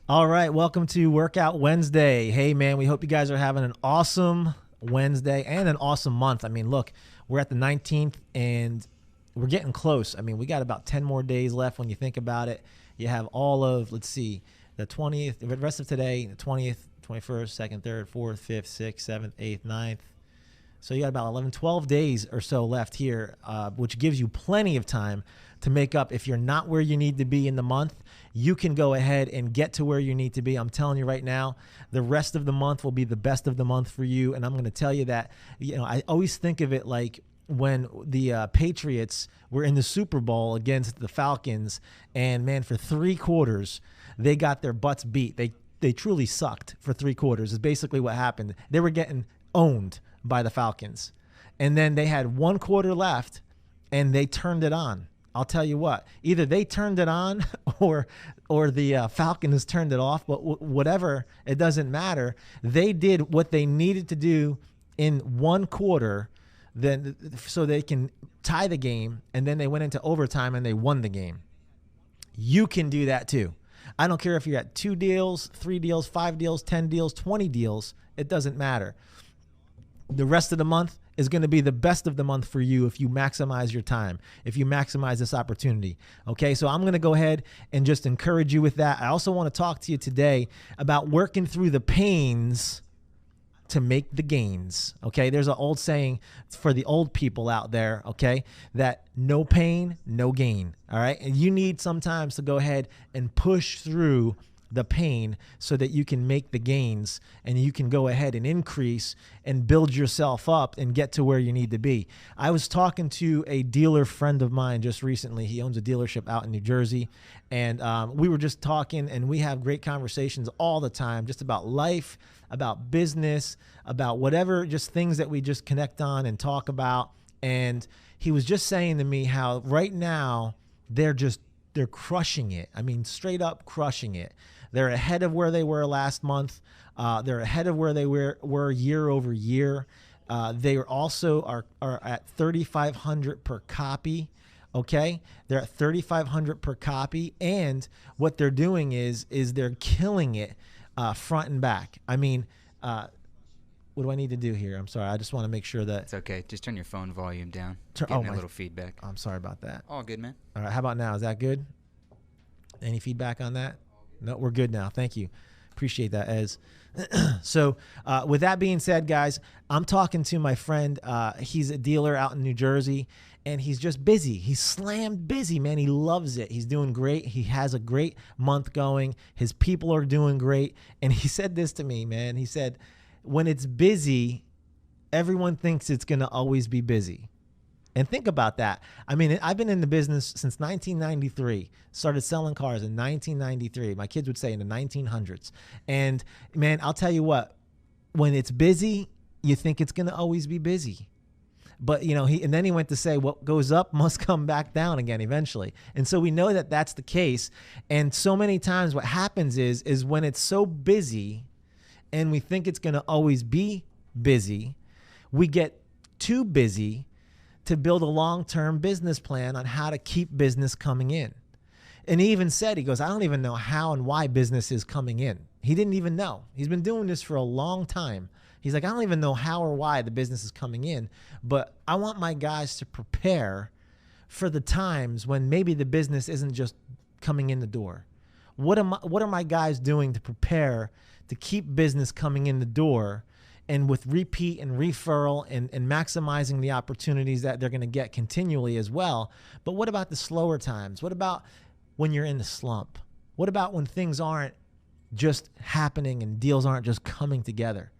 All right, welcome to Workout Wednesday. Hey, man, we hope you guys are having an awesome Wednesday and an awesome month. I mean, look, we're at the 19th and we're getting close. I mean, we got about 10 more days left when you think about it. You have all of, let's see, the 20th, the rest of today, the 20th, 21st, 2nd, 3rd, 4th, 5th, 6th, 7th, 8th, 9th. So you got about 11, 12 days or so left here, which gives you plenty of time to make up. If you're not where you need to be in the month, you can go ahead and get to where you need to be. I'm telling you right now, the rest of the month will be the best of the month for you. And I'm going to tell you that, I always think of it like when the Patriots were in the Super Bowl against the Falcons, and man, for 3 quarters, they got their butts beat. They truly sucked for 3 quarters is basically what happened. They were getting owned by the Falcons. And then they had 1 quarter left and they turned it on. I'll tell you what, either they turned it on or the Falcons turned it off, but whatever, it doesn't matter. They did what they needed to do in 1 quarter then so they can tie the game, and then they went into overtime and they won the game. You can do that too. I don't care if you're at 2 deals, 3 deals, 5 deals, 10 deals, 20 deals, it doesn't matter. The rest of the month is going to be the best of the month for you if you maximize your time, if you maximize this opportunity. Okay, so I'm going to go ahead and just encourage you with that. I also want to talk to you today about working through the pains to make the gains. Okay, there's an old saying for the old people out there, okay, that no pain, no gain. All right, and you need sometimes to go ahead and push through the pain so that you can make the gains and you can go ahead and increase and build yourself up and get to where you need to be. I was talking to a dealer friend of mine just recently. He owns a dealership out in New Jersey, and we were just talking, and we have great conversations all the time just about life, about business, about whatever, just things that we just connect on and talk about. And he was just saying to me how right now they're crushing it. I mean, straight up crushing it. They're ahead of where they were last month. They're ahead of where they were year over year. They also are at 3,500 per copy. Okay, they're at 3,500 per copy, and what they're doing is they're killing it front and back. I mean, what do I need to do here? I'm sorry. I just want to make sure that it's okay. Just turn your phone volume down. Getting a little feedback. I'm sorry about that. All good, man. All right. How about now? Is that good? Any feedback on that? No, we're good now. Thank you. Appreciate that, Ez. So with that being said, guys, I'm talking to my friend. He's a dealer out in New Jersey, and he's just busy. He's slammed busy, man. He loves it. He's doing great. He has a great month going. His people are doing great. And he said this to me, man. He said, when it's busy, everyone thinks it's going to always be busy. And think about that. I mean, I've been in the business since 1993, started selling cars in 1993. My kids would say in the 1900s. And man, I'll tell you what, when it's busy, you think it's going to always be busy. But, and then he went to say what goes up must come back down again eventually. And so we know that that's the case. And so many times what happens is when it's so busy and we think it's going to always be busy, we get too busy to build a long-term business plan on how to keep business coming in. And he even said, he goes, I don't even know how and why business is coming in. He didn't even know. He's been doing this for a long time. He's like, I don't even know how or why the business is coming in, but I want my guys to prepare for the times when maybe the business isn't just coming in the door. What are my guys doing to prepare to keep business coming in the door, and with repeat and referral and maximizing the opportunities that they're going to get continually as well? But what about the slower times? What about when you're in the slump? What about when things aren't just happening and deals aren't just coming together?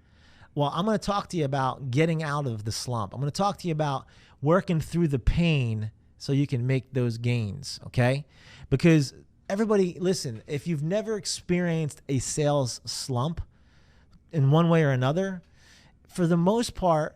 Well, I'm going to talk to you about getting out of the slump. I'm going to talk to you about working through the pain so you can make those gains, okay? Because everybody, listen, if you've never experienced a sales slump in one way or another, for the most part,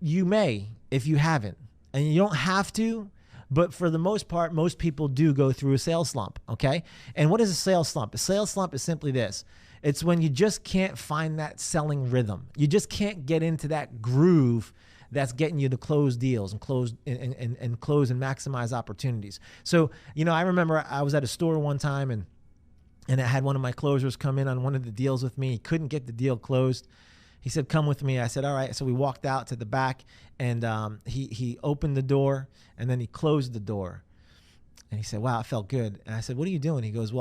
you may if you haven't. And you don't have to, but for the most part, most people do go through a sales slump, okay? And what is a sales slump? A sales slump is simply this. It's when you just can't find that selling rhythm. You just can't get into that groove that's getting you to close deals and close and close and maximize opportunities. So, I remember I was at a store one time, and And I had one of my closers come in on one of the deals with me. He couldn't get the deal closed. He said, come with me. I said, all right. So we walked out to the back, and he opened the door, and then he closed the door. And he said, wow, it felt good. And I said, what are you doing? He goes,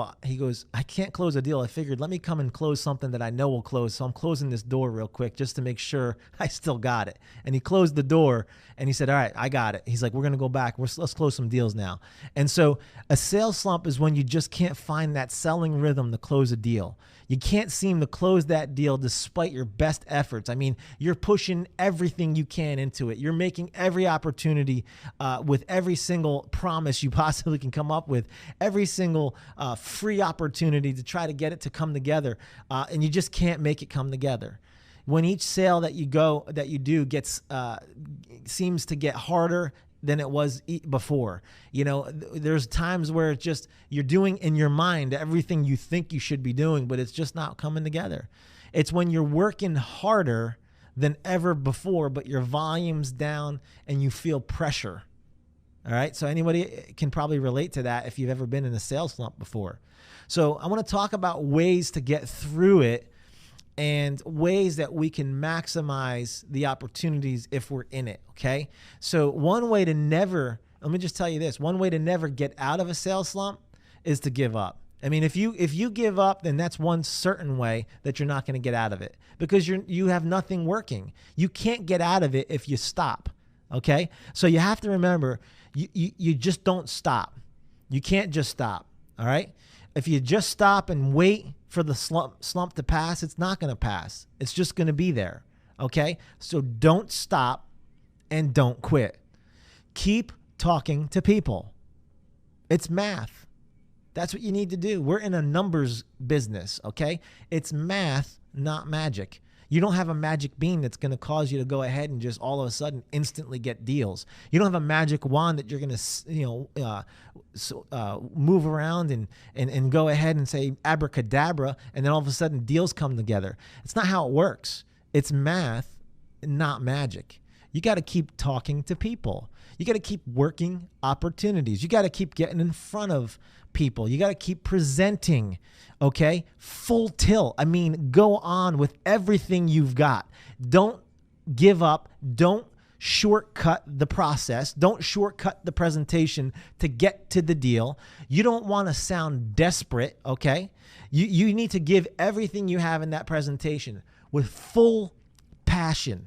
I can't close a deal. I figured, let me come and close something that I know will close. So I'm closing this door real quick just to make sure I still got it. And he closed the door, and he said, all right, I got it. He's like, we're going to go back. Let's close some deals now. And so a sales slump is when you just can't find that selling rhythm to close a deal. You can't seem to close that deal despite your best efforts. I mean, you're pushing everything you can into it. You're making every opportunity with every single promise you possibly can come up with, every single free opportunity to try to get it to come together, and you just can't make it come together. When each sale that you do gets seems to get harder than it was before. You know, there's times where it's just you're doing in your mind everything you think you should be doing, but it's just not coming together. It's when you're working harder than ever before, but your volume's down and you feel pressure. All right. So anybody can probably relate to that if you've ever been in a sales slump before. So I want to talk about ways to get through it and ways that we can maximize the opportunities if we're in it. Okay. So one way to never get out of a sales slump is to give up. I mean, if you give up, then that's one certain way that you're not going to get out of it, because you have nothing working. You can't get out of it if you stop. Okay. So you have to remember, you just don't stop. You can't just stop. All right. If you just stop and wait for the slump to pass, it's not going to pass. It's just going to be there. Okay. So don't stop and don't quit. Keep talking to people. It's math. That's what you need to do. We're in a numbers business. Okay. It's math, not magic. You don't have a magic bean that's going to cause you to go ahead and just all of a sudden instantly get deals. You don't have a magic wand that you're going to, move around and go ahead and say abracadabra, and then all of a sudden deals come together. It's not how it works. It's math, not magic. You got to keep talking to people. You got to keep working opportunities. You got to keep getting in front of people. You got to keep presenting, okay? Full tilt. I mean, go on with everything you've got. Don't give up. Don't shortcut the process. Don't shortcut the presentation to get to the deal. You don't want to sound desperate, okay? You need to give everything you have in that presentation with full passion.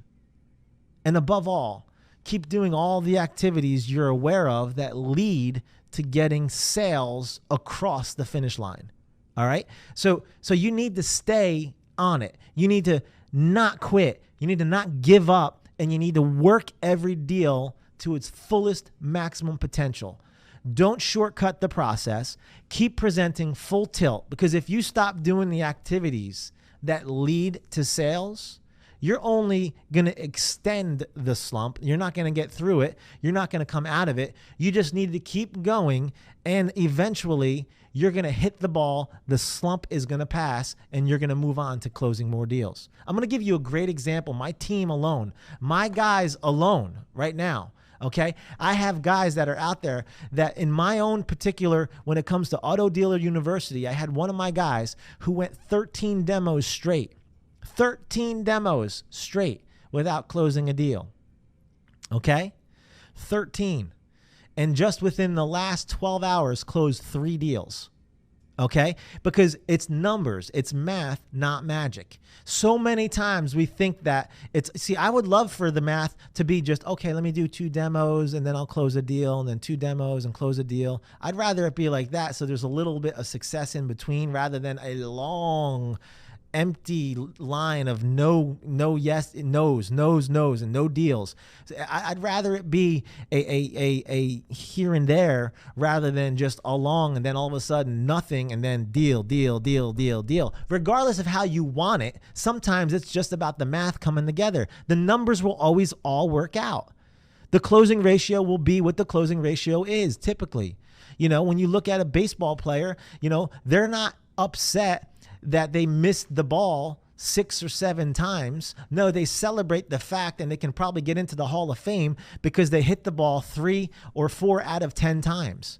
And above all, keep doing all the activities you're aware of that lead to getting sales across the finish line. All right. So you need to stay on it. You need to not quit. You need to not give up, and you need to work every deal to its fullest maximum potential. Don't shortcut the process. Keep presenting full tilt, because if you stop doing the activities that lead to sales, you're only going to extend the slump. You're not going to get through it. You're not going to come out of it. You just need to keep going, and eventually you're going to hit the ball. The slump is going to pass, and you're going to move on to closing more deals. I'm going to give you a great example. My team alone, my guys alone right now, okay? I have guys that are out there that in my own particular, when it comes to Auto Dealer University, I had one of my guys who went 13 demos straight. 13 demos straight without closing a deal. Okay? 13. And just within the last 12 hours, closed 3 deals. Okay? Because it's numbers, it's math, not magic. So many times we think that I would love for the math to be just, okay, let me do 2 demos and then I'll close a deal, and then 2 demos and close a deal. I'd rather it be like that, so there's a little bit of success in between rather than a long empty line of no, yes, no's, and no deals. I'd rather it be a here and there rather than just a long and then all of a sudden nothing and then deal. Regardless of how you want it, sometimes it's just about the math coming together. The numbers will always all work out. The closing ratio will be what the closing ratio is typically. You know, when you look at a baseball player, you know, they're not upset that they missed the ball 6 or 7 times. No, they celebrate the fact, and they can probably get into the Hall of Fame because they hit the ball 3 or 4 out of 10 times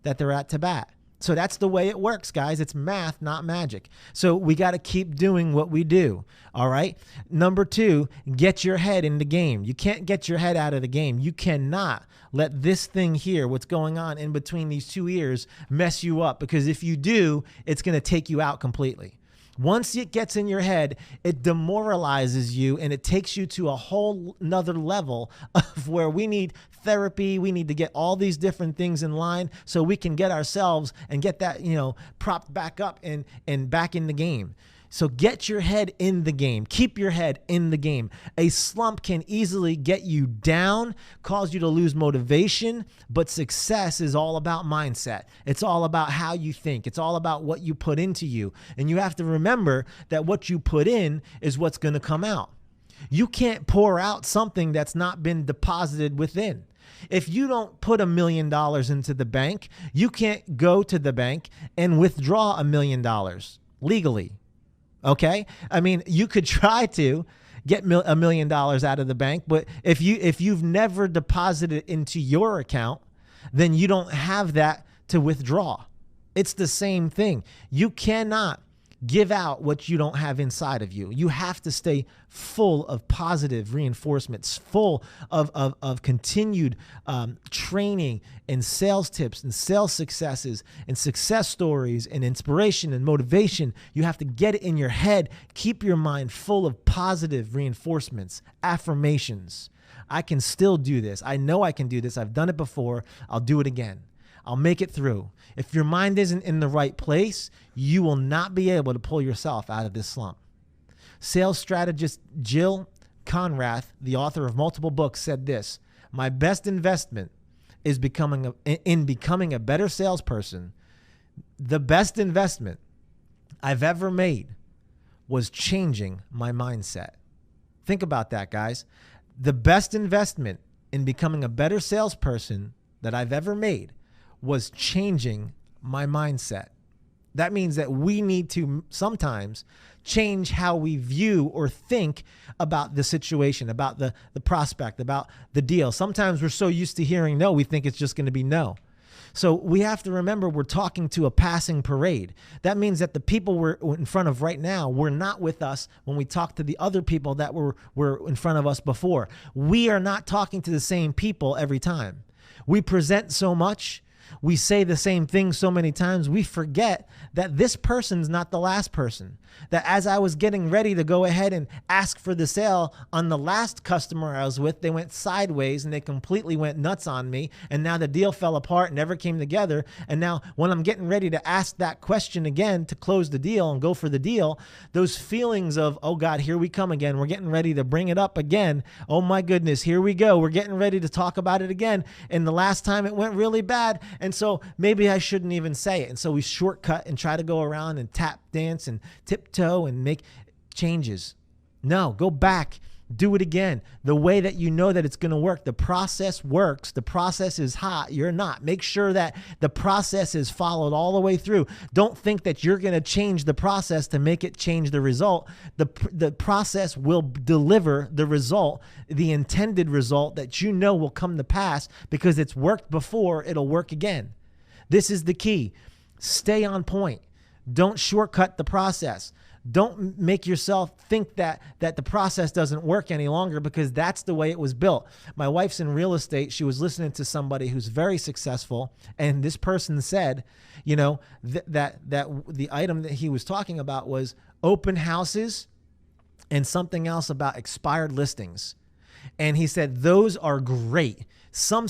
that they're at to bat. So that's the way it works, guys. It's math, not magic. So we got to keep doing what we do. All right. Number 2, get your head in the game. You can't get your head out of the game. You cannot let this thing here, what's going on in between these 2 ears, mess you up, because if you do, it's going to take you out completely. Once it gets in your head, it demoralizes you and it takes you to a whole nother level of where we need therapy. We need to get all these different things in line so we can get ourselves and get that, propped back up and back in the game. So get your head in the game. Keep your head in the game. A slump can easily get you down, cause you to lose motivation, but success is all about mindset. It's all about how you think. It's all about what you put into you. And you have to remember that what you put in is what's going to come out. You can't pour out something that's not been deposited within. If you don't put $1 million into the bank, you can't go to the bank and withdraw $1 million legally. Okay. I mean, you could try to get $1 million out of the bank, but if you've never deposited into your account, then you don't have that to withdraw. It's the same thing. You cannot give out what you don't have inside of you. You have to stay full of positive reinforcements, full of continued training and sales tips and sales successes and success stories and inspiration and motivation. You have to get it in your head. Keep your mind full of positive reinforcements, affirmations. I can still do this. I know I can do this. I've done it before. I'll do it again. I'll make it through. If your mind isn't in the right place, you will not be able to pull yourself out of this slump. Sales strategist Jill Conrath, the author of multiple books, said this: "My best investment is becoming a better salesperson. The best investment I've ever made was changing my mindset." Think about that, guys. The best investment in becoming a better salesperson that I've ever made was changing my mindset. That means that we need to sometimes change how we view or think about the situation, about the prospect, about the deal. Sometimes we're so used to hearing no, we think it's just going to be no. So we have to remember we're talking to a passing parade. That means that the people we're in front of right now were not with us when we talked to the other people that were in front of us before. We are not talking to the same people every time. We present so much. We say the same thing so many times, we forget that this person's not the last person. That as I was getting ready to go ahead and ask for the sale on the last customer I was with, they went sideways and they completely went nuts on me. And now the deal fell apart, never came together. And now when I'm getting ready to ask that question again to close the deal and go for the deal, those feelings of, oh God, here we come again. We're getting ready to bring it up again. Oh my goodness, here we go. We're getting ready to talk about it again. And the last time it went really bad. And so maybe I shouldn't even say it. And so we shortcut and try to go around and tap dance and tiptoe and make changes. No, go back. Do it again. The way that you know that it's going to work. The process works. The process is hot. You're not. Make sure that the process is followed all the way through. Don't think that you're going to change the process to make it change the result. The process will deliver the result, the intended result that you know will come to pass because it's worked before. It'll work again. This is the key. Stay on point. Don't shortcut the process. Don't make yourself think that the process doesn't work any longer because that's the way it was built. My wife's in real estate. She was listening to somebody who's very successful, and this person said, you know, that the item that he was talking about was open houses and something else about expired listings. And he said, those are great. Some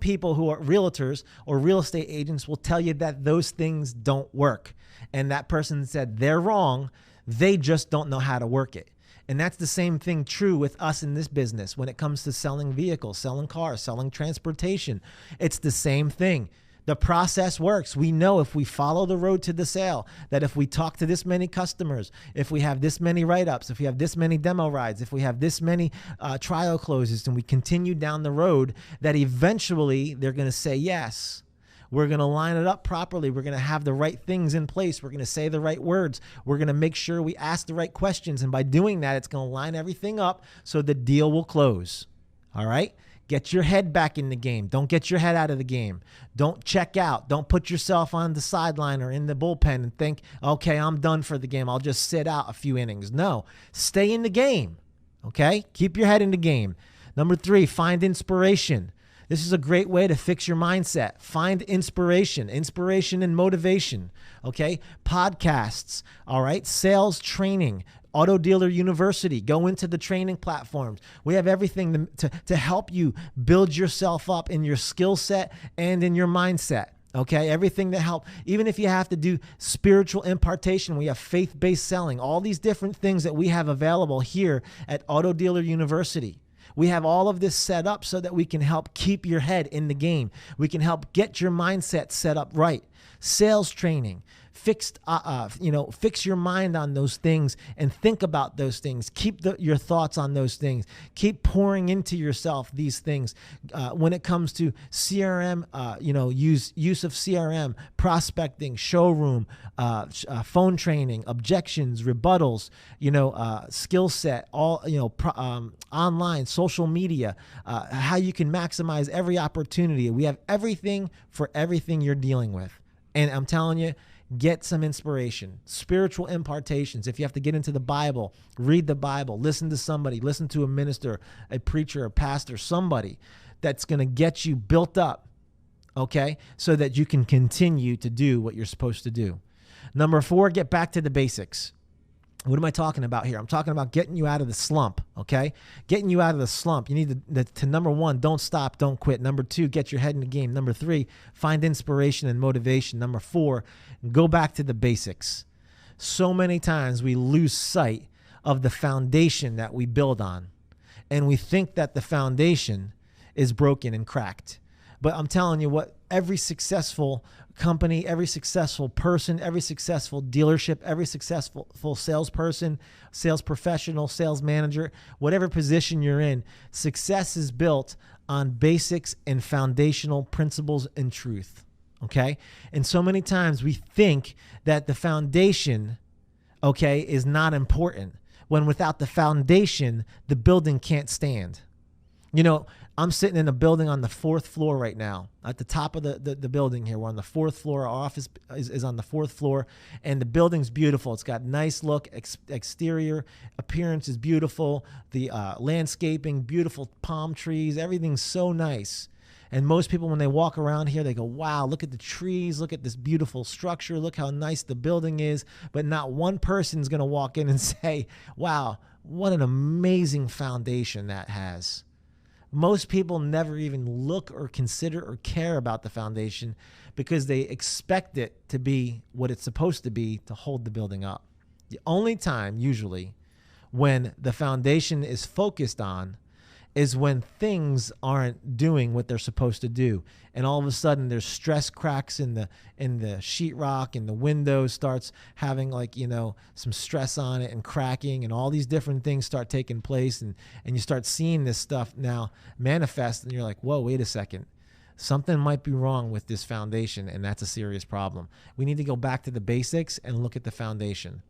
people who are realtors or real estate agents will tell you that those things don't work. And that person said, they're wrong. They just don't know how to work it. And that's the same thing true with us in this business when it comes to selling vehicles, selling cars, selling transportation. It's the same thing. The process works. We know if we follow the road to the sale, that if we talk to this many customers, if we have this many write-ups, if we have this many demo rides, if we have this many trial closes, and we continue down the road, that eventually they're going to say yes. We're going to line it up properly. We're going to have the right things in place. We're going to say the right words. We're going to make sure we ask the right questions. And by doing that, it's going to line everything up so the deal will close. All right? Get your head back in the game. Don't get your head out of the game. Don't check out. Don't put yourself on the sideline or in the bullpen and think, okay, I'm done for the game. I'll just sit out a few innings. No, stay in the game. Okay? Keep your head in the game. Number 3, find inspiration. This is a great way to fix your mindset. Find inspiration and motivation. Okay? Podcasts. All right? Sales training. Auto Dealer University. Go into the training platforms. We have everything to help you build yourself up in your skill set and in your mindset. Okay, everything to help. Even if you have to do spiritual impartation, we have faith-based selling. All these different things that we have available here at Auto Dealer University. We have all of this set up so that we can help keep your head in the game. We can help get your mindset set up right. Sales training. Fix your mind on those things and think about those things. Keep your thoughts on those things. Keep pouring into yourself these things. When it comes to CRM, use of CRM, prospecting, showroom, phone training, objections, rebuttals, skill set, online, social media, how you can maximize every opportunity. We have everything for everything you're dealing with. And I'm telling you, get some inspiration, spiritual impartations. If you have to get into the Bible, read the Bible, listen to somebody, listen to a minister, a preacher, a pastor, somebody that's going to get you built up, okay, so that you can continue to do what you're supposed to do. Number 4, get back to the basics. What am I talking about here? I'm talking about getting you out of the slump, okay? Getting you out of the slump. You need to number 1, don't stop, don't quit. Number 2, get your head in the game. Number 3, find inspiration and motivation. Number 4, go back to the basics. So many times we lose sight of the foundation that we build on, and we think that the foundation is broken and cracked. But I'm telling you what, every successful company, every successful person, every successful dealership, every successful salesperson, sales professional, sales manager, whatever position you're in, success is built on basics and foundational principles and truth. Okay? And so many times we think that the foundation, okay, is not important, when without the foundation, the building can't stand. I'm sitting in a building on the 4th floor right now, at the top of the building here. We're on the 4th floor. Our office is on the 4th floor, and the building's beautiful. It's got nice look. Exterior appearance is beautiful. The landscaping, beautiful palm trees, everything's so nice. And most people, when they walk around here, they go, wow, look at the trees. Look at this beautiful structure. Look how nice the building is. But not one person's going to walk in and say, wow, what an amazing foundation that has. Most people never even look or consider or care about the foundation because they expect it to be what it's supposed to be to hold the building up. The only time, usually, when the foundation is focused on is when things aren't doing what they're supposed to do. And all of a sudden there's stress cracks in the sheetrock, and the window starts having some stress on it and cracking, and all these different things start taking place, and you start seeing this stuff now manifest, and you're like, whoa, wait a second. Something might be wrong with this foundation, and that's a serious problem. We need to go back to the basics and look at the foundation.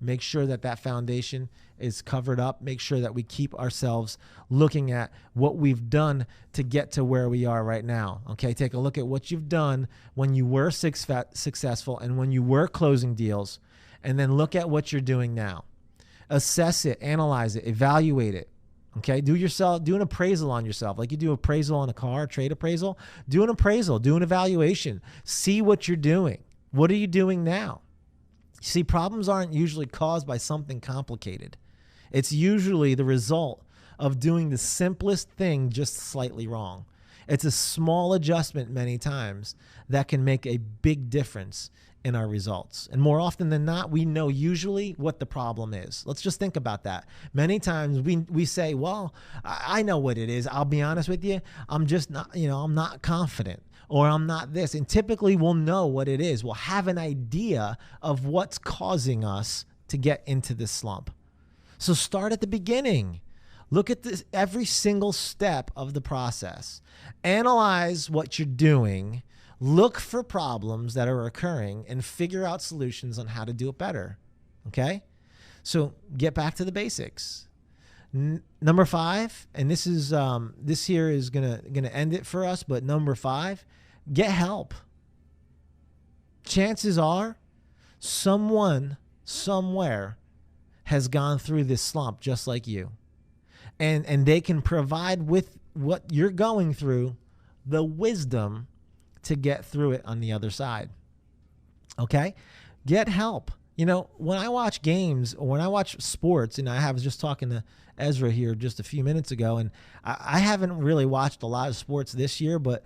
Make sure that foundation is covered up. Make sure that we keep ourselves looking at what we've done to get to where we are right now. Okay, take a look at what you've done when you were successful and when you were closing deals, and then look at what you're doing now. Assess it, analyze it, evaluate it. Okay, do an appraisal on yourself. Like you do appraisal on a car, trade appraisal. Do an appraisal, do an evaluation. See what you're doing. What are you doing now? See, problems aren't usually caused by something complicated. It's usually the result of doing the simplest thing just slightly wrong. It's a small adjustment many times that can make a big difference in our results. And more often than not, we know usually what the problem is. Let's just think about that. Many times we say, well, I know what it is. I'll be honest with you. I'm just not, I'm not confident, or I'm not this. And typically we'll know what it is. We'll have an idea of what's causing us to get into this slump. So start at the beginning. Look at this, every single step of the process. Analyze what you're doing. Look for problems that are occurring and figure out solutions on how to do it better. Okay? So get back to the basics. Number 5, and this is this here is gonna end it for us. But number 5, get help. Chances are, someone somewhere has gone through this slump just like you, and they can provide with what you're going through the wisdom to get through it on the other side. Okay, get help. You know, when I watch games or when I watch sports, and I was just talking to Ezra here just a few minutes ago, and I haven't really watched a lot of sports this year, but,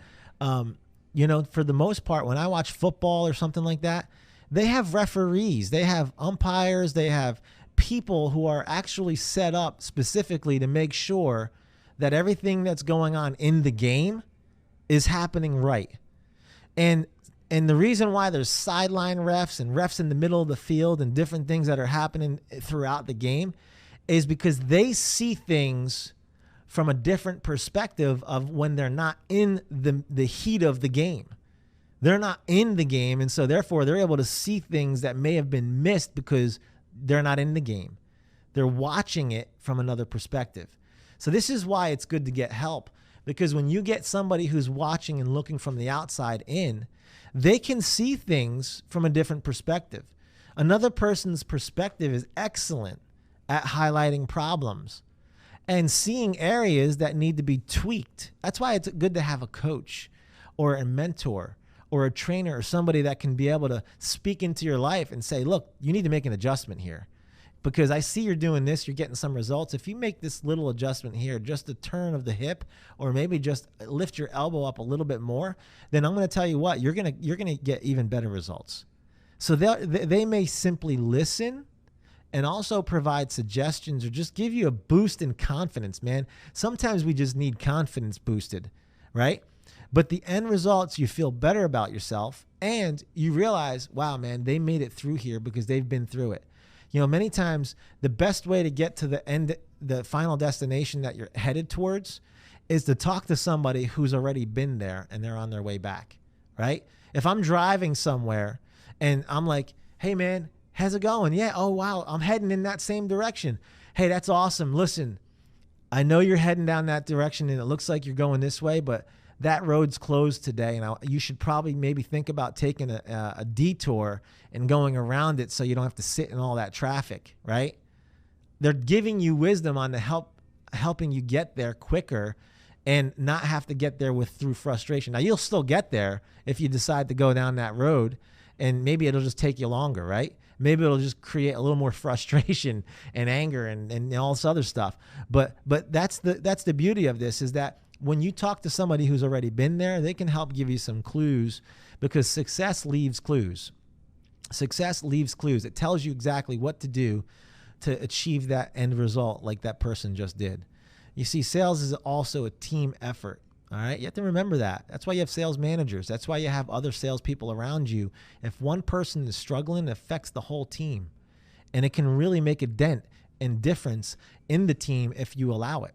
you know, for the most part, when I watch football or something like that, they have referees, they have umpires, they have people who are actually set up specifically to make sure that everything that's going on in the game is happening right. And the reason why there's sideline refs and refs in the middle of the field and different things that are happening throughout the game is because they see things from a different perspective of when they're not in the heat of the game. They're not in the game, and so therefore they're able to see things that may have been missed because they're not in the game. They're watching it from another perspective. So this is why it's good to get help, because when you get somebody who's watching and looking from the outside in, they can see things from a different perspective. Another person's perspective is excellent at highlighting problems and seeing areas that need to be tweaked. That's why it's good to have a coach or a mentor or a trainer or somebody that can be able to speak into your life and say, look, you need to make an adjustment here, because I see you're doing this, you're getting some results. If you make this little adjustment here, just a turn of the hip, or maybe just lift your elbow up a little bit more, then I'm going to tell you what, you're going to get even better results. So they may simply listen and also provide suggestions or just give you a boost in confidence, man. Sometimes we just need confidence boosted, right? But the end results, you feel better about yourself and you realize, wow, man, they made it through here because they've been through it. You know, many times the best way to get to the end, the final destination that you're headed towards, is to talk to somebody who's already been there and they're on their way back, right? If I'm driving somewhere and I'm like, hey, man, how's it going? Yeah, oh, wow, I'm heading in that same direction. Hey, that's awesome. Listen, I know you're heading down that direction and it looks like you're going this way, but that road's closed today, and you should probably maybe think about taking a detour and going around it so you don't have to sit in all that traffic, right? They're giving you wisdom on helping you get there quicker and not have to get there through frustration. Now, you'll still get there if you decide to go down that road, and maybe it'll just take you longer, right? Maybe it'll just create a little more frustration and anger and all this other stuff. But that's the beauty of this, is that when you talk to somebody who's already been there, they can help give you some clues, because success leaves clues. Success leaves clues. It tells you exactly what to do to achieve that end result like that person just did. You see, sales is also a team effort. All right. You have to remember that. That's why you have sales managers. That's why you have other salespeople around you. If one person is struggling, it affects the whole team. And it can really make a dent and difference in the team if you allow it.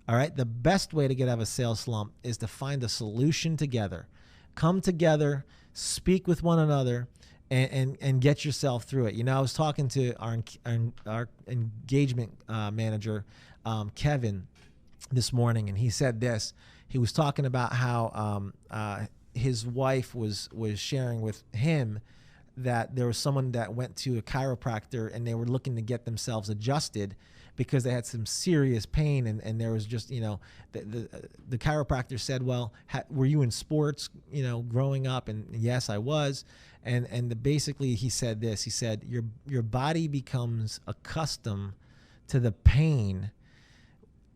All right. The best way to get out of a sales slump is to find a solution together. Come together, speak with one another, and get yourself through it. You know, I was talking to our engagement manager, Kevin, this morning, and he said this. He was talking about how his wife was sharing with him that there was someone that went to a chiropractor and they were looking to get themselves adjusted because they had some serious pain, and there was just, you know, the chiropractor said, well, were you in sports, you know, growing up? And yes, I was. And basically he said this. He said, your body becomes accustomed to the pain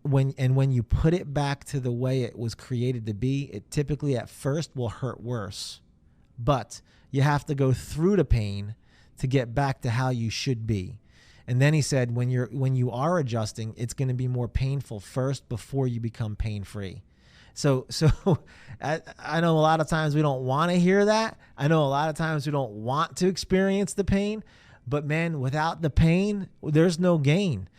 when you put it back to the way it was created to be. It typically at first will hurt worse, but you have to go through the pain to get back to how you should be. And then he said, when you are adjusting, it's going to be more painful first before you become pain-free. So I know a lot of times we don't want to hear that. I know a lot of times we don't want to experience the pain, but man, without the pain, there's no gain.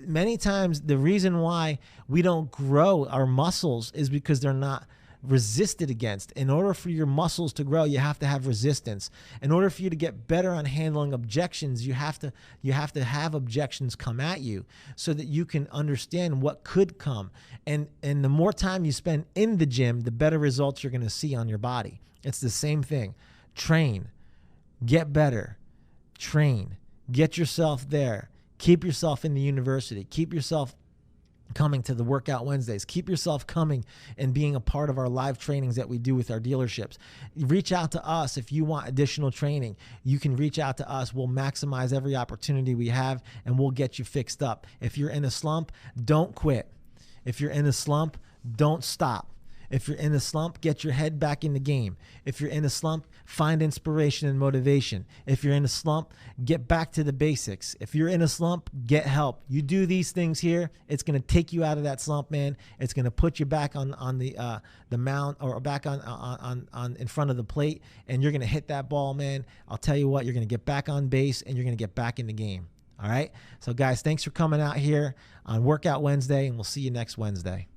Many times the reason why we don't grow our muscles is because they're not resisted against. In order for your muscles to grow, you have to have resistance. In order for you to get better on handling objections, you have to have objections come at you so that you can understand what could come. And the more time you spend in the gym, the better results you're going to see on your body. It's the same thing. Train, get better, train, get yourself there. Keep yourself in the university. Keep yourself coming to the Workout Wednesdays. Keep yourself coming and being a part of our live trainings that we do with our dealerships. Reach out to us if you want additional training. You can reach out to us. We'll maximize every opportunity we have, and we'll get you fixed up. If you're in a slump, don't quit. If you're in a slump, don't stop. If you're in a slump, get your head back in the game. If you're in a slump, find inspiration and motivation. If you're in a slump, get back to the basics. If you're in a slump, get help. You do these things here, it's going to take you out of that slump, man. It's going to put you back on the mound, or back on in front of the plate, and you're going to hit that ball, man. I'll tell you what, you're going to get back on base, and you're going to get back in the game. All right? So, guys, thanks for coming out here on Workout Wednesday, and we'll see you next Wednesday.